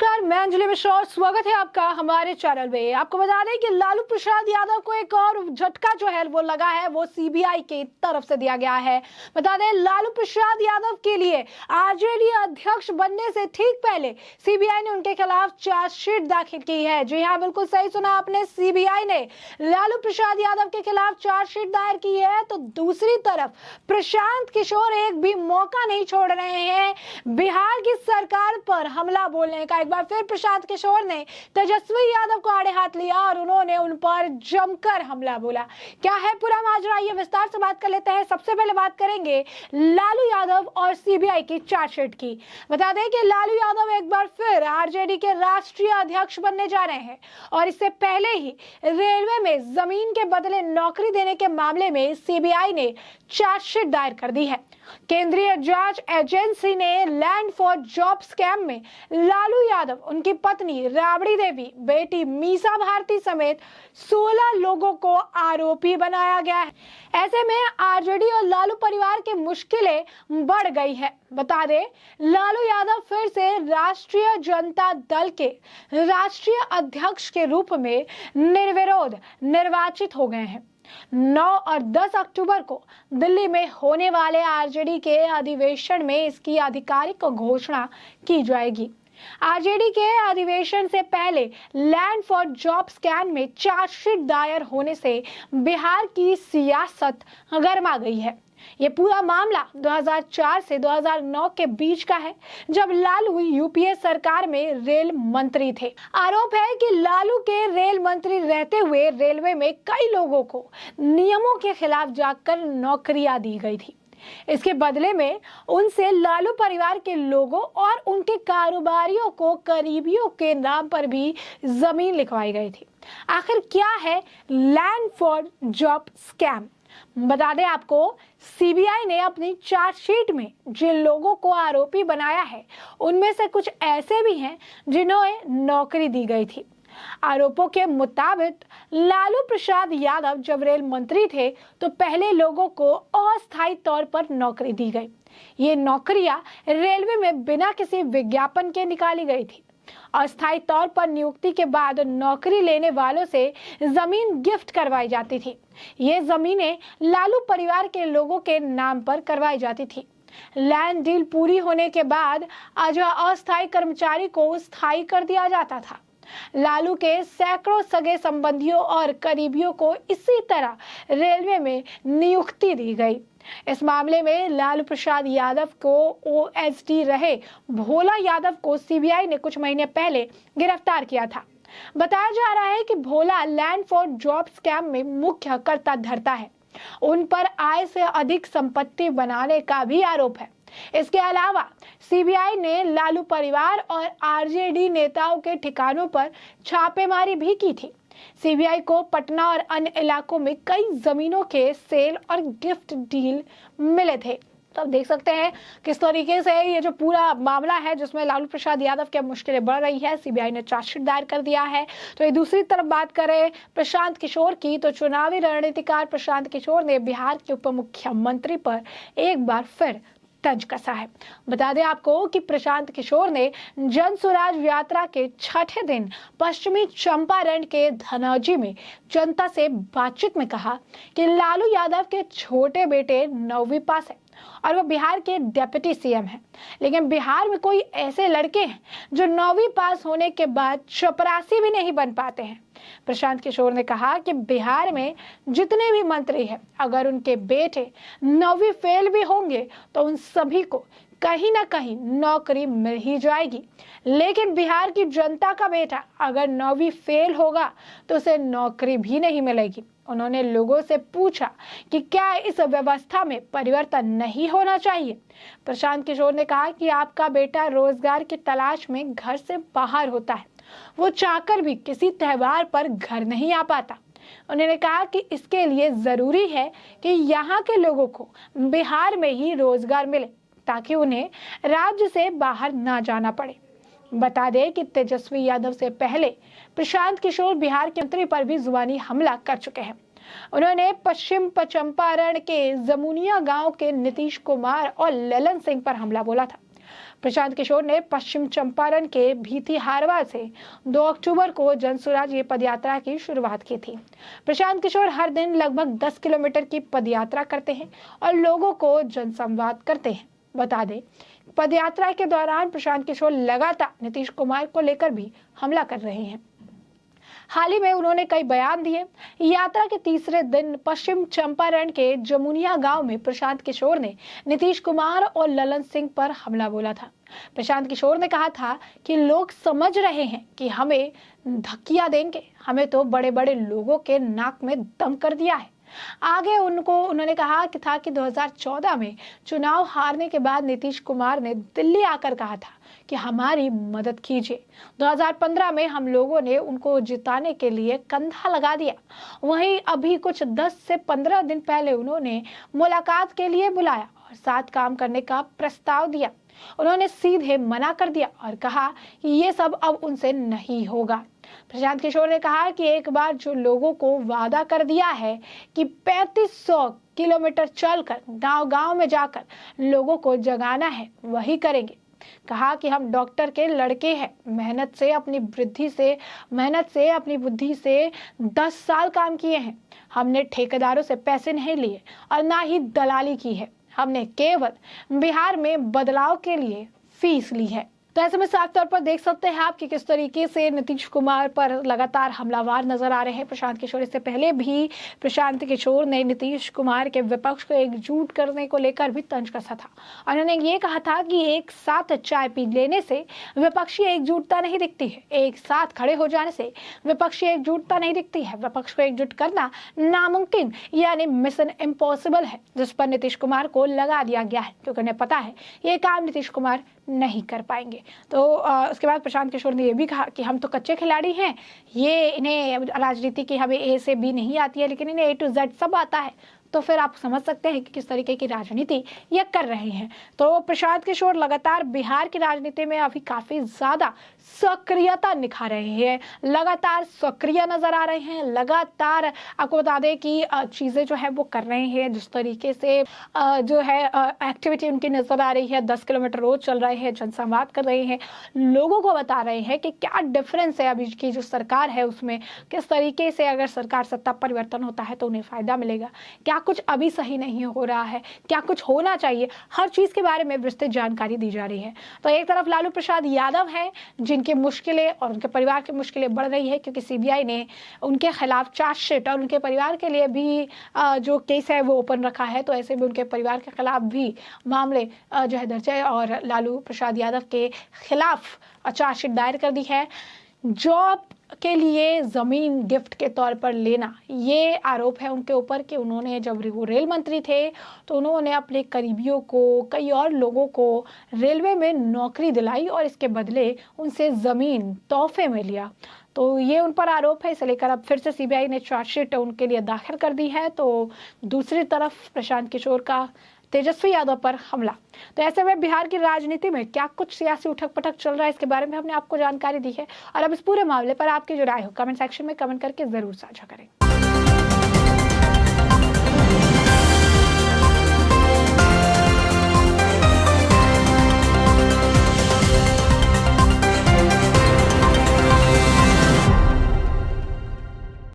नमस्कार, मैं अंजलि मिश्रा और स्वागत है आपका हमारे चैनल में। आपको बता दें कि लालू प्रसाद यादव को एक और झटका जो है वो लगा है, वो सीबीआई की तरफ से दिया गया है। बता दें, लालू प्रसाद यादव के लिए आरजेडी अध्यक्ष बनने से ठीक पहले सीबीआई ने उनके खिलाफ चार्जशीट दाखिल की है। जी हाँ, बिल्कुल सही सुना आपने, सीबीआई ने लालू प्रसाद यादव के खिलाफ चार्जशीट दायर की है। तो दूसरी तरफ प्रशांत किशोर एक भी मौका नहीं छोड़ रहे हैं बिहार की सरकार पर हमला बोलने का। एक बार फिर प्रशांत किशोर ने तेजस्वी यादव को आड़े हाथ लिया और उन्होंने उन पर जमकर हमला बोला। क्या है पूरा माजरा, ये विस्तार से बात कर लेते हैं। सबसे पहले बात करेंगे लालू यादव और सीबीआई की चार्जशीट की। बता दें कि लालू यादव एक बार फिर आरजेडी के राष्ट्रीय अध्यक्ष बनने जा रहे हैं और इससे पहले ही रेलवे में जमीन के बदले नौकरी देने के मामले में सीबीआई ने चार्जशीट दायर कर दी है। केंद्रीय जांच एजेंसी ने लैंड फॉर जॉब स्कैम में लालू यादव, उनकी पत्नी राबड़ी देवी, बेटी मीसा भारती समेत 16 लोगों को आरोपी बनाया गया है। ऐसे में आरजेडी और लालू परिवार की मुश्किलें बढ़ गई है। बता दें, लालू यादव फिर से राष्ट्रीय जनता दल के राष्ट्रीय अध्यक्ष के रूप में निर्विरोध निर्वाचित हो गए हैं। 9 और 10 अक्टूबर को दिल्ली में होने वाले आरजेडी के अधिवेशन में इसकी आधिकारिक घोषणा की जाएगी। आरजेडी के अधिवेशन से पहले लैंड फॉर जॉब स्कैम में चार्जशीट दायर होने से बिहार की सियासत गर्मा गई है। ये पूरा मामला 2004 से 2009 के बीच का है, जब लालू यूपीए सरकार में रेल मंत्री थे। आरोप है कि लालू के रेल मंत्री रहते हुए रेलवे में कई लोगों को नियमों के खिलाफ जाकर नौकरियां दी गई थी। इसके बदले में उनसे लालू परिवार के लोगों और उनके कारोबारियों को करीबियों के नाम पर भी जमीन लिखवाई गई थी। आखिर क्या है लैंड फॉर जॉब स्कैम? बता दें आपको, सीबीआई ने अपनी चार्जशीट में जिन लोगों को आरोपी बनाया है उनमें से कुछ ऐसे भी हैं जिन्हें नौकरी दी गई थी। आरोपों के मुताबिक लालू प्रसाद यादव जब रेल मंत्री थे तो पहले लोगों को अस्थायी तौर पर नौकरी दी गई। ये नौकरियां रेलवे में बिना किसी विज्ञापन के निकाली गई थी। अस्थायी तौर पर नियुक्ति के बाद नौकरी लेने वालों से जमीन गिफ्ट करवाई जाती थी। ये जमीनें लालू परिवार के लोगों के नाम पर करवाई जाती थी। लैंड डील पूरी होने के बाद अस्थायी कर्मचारी को स्थायी कर दिया जाता था। लालू के सैकड़ों सगे संबंधियों और करीबियों को इसी तरह रेलवे में नियुक्ति दी गई। इस मामले में लालू प्रसाद यादव को ओएसडी रहे भोला यादव को सीबीआई ने कुछ महीने पहले गिरफ्तार किया था। बताया जा रहा है कि भोला लैंड फॉर जॉब स्कैम में मुख्य कर्ता धर्ता है। उन पर आय से अधिक संपत्ति बनाने का भी आरोप है। इसके अलावा सीबीआई ने लालू परिवार और आरजेडी नेताओं के ठिकानों पर छापेमारी भी की थी। सीबीआई को पटना और अन्य इलाकों में कई जमीनों के सेल और गिफ्ट डील मिले थे। तो आप देख सकते हैं किस तरीके से ये जो पूरा मामला है जिसमें लालू प्रसाद यादव की मुश्किलें बढ़ रही है, सीबीआई ने चार्जशीट दायर कर दिया है। तो ये दूसरी तरफ बात करें प्रशांत किशोर की, तो चुनावी रणनीतिकार प्रशांत किशोर ने बिहार के उप मुख्यमंत्री पर एक बार फिर तंज कसा है। बता दें आपको कि प्रशांत किशोर ने जन स्वराज यात्रा के छठे दिन पश्चिमी चंपारण के धनौजी में जनता से बातचीत में कहा कि लालू यादव के छोटे बेटे 9वीं पास है और वो बिहार के डिप्टी सीएम हैं। लेकिन बिहार में कोई ऐसे लड़के हैं जो 9वीं पास होने के बाद चपरासी भी नहीं बन पाते हैं। प्रशांत किशोर ने कहा कि बिहार में जितने भी मंत्री हैं, अगर उनके बेटे 9वीं फेल भी होंगे तो उन सभी को कहीं ना कहीं नौकरी मिल ही जाएगी। लेकिन बिहार की जनता का बेटा अगर 9वीं फेल होगा तो उसे नौकरी भी नहीं मिलेगी। उन्होंने लोगों से पूछा कि क्या इस व्यवस्था में परिवर्तन नहीं होना चाहिए। प्रशांत किशोर ने कहा कि आपका बेटा रोजगार की तलाश में घर से बाहर होता है, वो चाहकर भी किसी त्योहार पर घर नहीं आ पाता। उन्होंने कहा कि इसके लिए जरूरी है कि यहाँ के लोगों को बिहार में ही रोजगार मिले ताकि उन्हें राज्य से बाहर ना जाना पड़े। बता दें कि तेजस्वी यादव से पहले प्रशांत किशोर बिहार के मंत्री पर भी जुबानी हमला कर चुके हैं। उन्होंने पश्चिम चंपारण के जमुनिया गांव के नीतीश कुमार और ललन सिंह पर हमला बोला था। प्रशांत किशोर ने पश्चिम चंपारण के भीतिहारवा से 2 अक्टूबर को जन स्वराज पदयात्रा की शुरुआत की थी। प्रशांत किशोर हर दिन लगभग 10 किलोमीटर की पदयात्रा करते हैं और लोगों को जनसंवाद करते हैं। बता दें, पदयात्रा के दौरान प्रशांत किशोर लगातार नीतीश कुमार को लेकर भी हमला कर रहे हैं। हाल ही में उन्होंने कई बयान दिए। यात्रा के तीसरे दिन पश्चिम चंपारण के जमुनिया गांव में प्रशांत किशोर ने नीतीश कुमार और ललन सिंह पर हमला बोला था। प्रशांत किशोर ने कहा था कि लोग समझ रहे हैं कि हमें धक्कियां देंगे, हमें तो बड़े बड़े लोगों के नाक में दम कर दिया है। आगे उन्होंने कहा कि 2014 में चुनाव हारने के बाद नीतीश कुमार ने दिल्ली आकर कहा था कि हमारी मदद कीजिए। 2015 में हम लोगों ने उनको जिताने के लिए कंधा लगा दिया। वहीं अभी कुछ 10 से 15 दिन पहले उन्होंने मुलाकात के लिए बुलाया और साथ काम करने का प्रस्ताव दिया। उन्होंने सीधे मना कर दिया और कहा कि ये सब अब उनसे नहीं होगा। प्रशांत किशोर ने कहा कि एक बार जो लोगों को वादा कर दिया है कि 3500 किलोमीटर चलकर गांव-गांव में जाकर लोगों को जगाना है, वही करेंगे। कहा कि हम डॉक्टर के लड़के हैं, मेहनत से अपनी बुद्धि से 10 साल काम किए हैं। हमने ठेकेदारों से पैसे नहीं लिए और ना ही दलाली की है। हमने केवल बिहार में बदलाव के लिए फीस ली है। तो ऐसे में साफ तौर पर देख सकते हैं आप कि किस तरीके से नीतीश कुमार पर लगातार हमलावर नजर आ रहे हैं प्रशांत किशोर। इससे पहले भी प्रशांत किशोर ने नीतीश कुमार के विपक्ष को एकजुट करने को लेकर भी तंज कसा था। उन्होंने ये कहा था कि एक साथ चाय पी लेने से विपक्षी एकजुटता नहीं दिखती है, एक साथ खड़े हो जाने से विपक्षी एकजुटता नहीं दिखती है। विपक्ष को एकजुट करना नामुमकिन यानी मिशन इम्पॉसिबल है, जिस पर नीतीश कुमार को लगा दिया गया है, क्योंकि उन्हें पता है ये काम नीतीश कुमार नहीं कर पाएंगे। तो उसके बाद प्रशांत किशोर ने यह भी कहा कि हम तो कच्चे खिलाड़ी हैं, ये इन्हें राजनीति की हमें ए से बी नहीं आती है, लेकिन इन्हें A to Z सब आता है। तो फिर आप समझ सकते हैं कि किस तरीके की राजनीति ये कर रहे हैं। तो प्रशांत किशोर लगातार बिहार की राजनीति में अभी काफी ज्यादा सक्रियता निखा रहे हैं, लगातार सक्रिय नजर आ रहे हैं, लगातार आपको बता दें कि चीजें जो है वो कर रहे हैं। जिस तरीके से जो है एक्टिविटी उनकी नजर आ रही है, 10 किलोमीटर रोज चल रहे हैं, जनसंवाद कर रहे हैं, लोगों को बता रहे हैं कि क्या डिफरेंस है अभी की जो सरकार है उसमें, किस तरीके से अगर सरकार सत्ता परिवर्तन होता है तो उन्हें फायदा मिलेगा, क्या कुछ अभी सही नहीं हो रहा है, क्या कुछ होना चाहिए, हर चीज के बारे में विस्तृत जानकारी दी जा रही है। तो एक तरफ लालू प्रसाद यादव है जिनकी मुश्किलें और उनके परिवार की मुश्किलें बढ़ रही है, क्योंकि सीबीआई ने उनके खिलाफ चार्जशीट और उनके परिवार के लिए भी जो केस है वो ओपन रखा है। तो ऐसे में उनके परिवार के खिलाफ भी मामले जो है दर्ज है और लालू प्रसाद यादव के खिलाफ चार्जशीट दायर कर दी है। जॉब के लिए जमीन गिफ्ट के तौर पर लेना, ये आरोप है उनके ऊपर कि उन्होंने जब वो रेल मंत्री थे तो उन्होंने अपने करीबियों को, कई और लोगों को रेलवे में नौकरी दिलाई और इसके बदले उनसे जमीन तोहफे में लिया। तो ये उन पर आरोप है, इसे लेकर अब फिर से सीबीआई ने चार्जशीट उनके लिए दाखिल कर दी है। तो दूसरी तरफ प्रशांत किशोर का तेजस्वी यादव पर हमला। तो ऐसे में बिहार की राजनीति में क्या कुछ सियासी उठक पटक चल रहा है, इसके बारे में हमने आपको जानकारी दी है। और अब इस पूरे मामले पर आपकी जो राय हो कमेंट सेक्शन में कमेंट करके जरूर साझा करें।